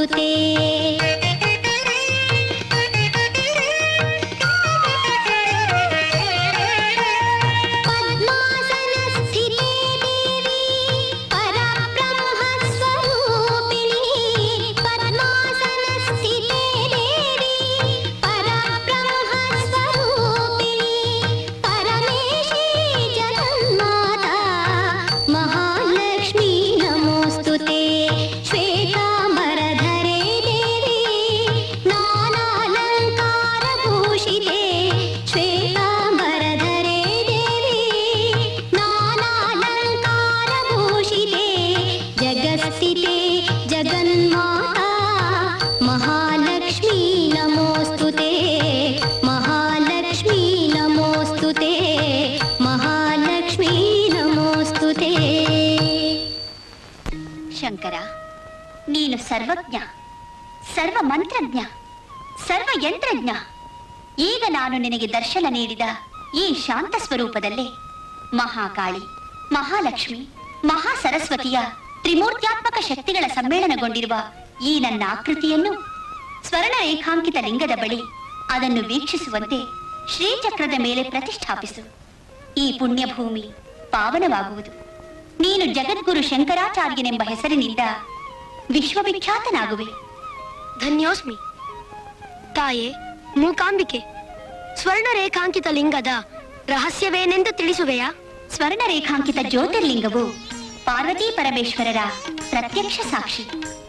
नमोस्तुते जगन्माता महालक्ष्मी नमोस्तुते महालक्ष्मी नमोस्तुते महालक्ष्मी नमोस्तुते शंकर नीनु सर्वज्ञ सर्व मंत्रज्ञ सर्व यंत्रज्ञ ಈಗ ನಾನು ನಿನಗೆ ದರ್ಶನ ನೀಡಿದ ಈ ಶಾಂತ ಸ್ವರೂಪದಲ್ಲೇ ಮಹಾಕಾಳಿ ಮಹಾಲಕ್ಷ್ಮಿ ಮಹಾ ಸರಸ್ವತಿಯ ತ್ರಿಮೂರ್ತ್ಯಾತ್ಮಕ ಶಕ್ತಿಗಳ ಸಮ್ಮೇಳನಗೊಂಡಿರುವ ಈ ನನ್ನ ಆಕೃತಿಯನ್ನು ಸ್ವರ್ಣ ರೇಖಾಂಕಿತ ಲಿಂಗದ ಬಳಿ ಅದನ್ನು ವೀಕ್ಷಿಸುವಂತೆ ಶ್ರೀಚಕ್ರದ ಮೇಲೆ ಪ್ರತಿಷ್ಠಾಪಿಸು. ಈ ಪುಣ್ಯಭೂಮಿ ಪಾವನವಾಗುವುದು. ನೀನು ಜಗದ್ಗುರು ಶಂಕರಾಚಾರ್ಯನೆಂಬ ಹೆಸರಿನಿಂದ ವಿಶ್ವವಿಖ್ಯಾತನಾಗುವೆ. ಧನ್ಯೋಸ್ಮಿ. ತಾಯೇ ಮೂಕಾಂಬಿಕೆ, ಸ್ವರ್ಣ ರೇಖಾಂಕಿತ ಲಿಂಗದ ರಹಸ್ಯವೇನೆಂದು ತಿಳಿಸುವೆಯಾ? ಸ್ವರ್ಣ ರೇಖಾಂಕಿತ ಜ್ಯೋತಿರ್ಲಿಂಗವು ಪಾರ್ವತಿ ಪರಮೇಶ್ವರರ ಪ್ರತ್ಯಕ್ಷ ಸಾಕ್ಷಿ.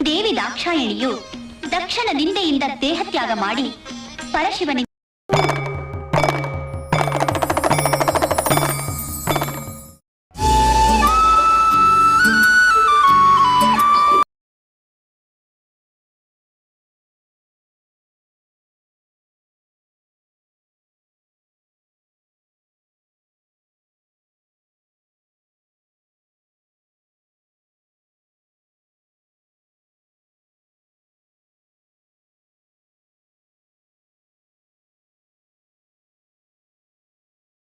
ದೇವಿ ದಾಕ್ಷಾಯಣಿಯು ದಕ್ಷನ ನಿಂದೆಯಿಂದ ದೇಹತ್ಯಾಗ ಮಾಡಿ ಪರಶಿವನಿಂದ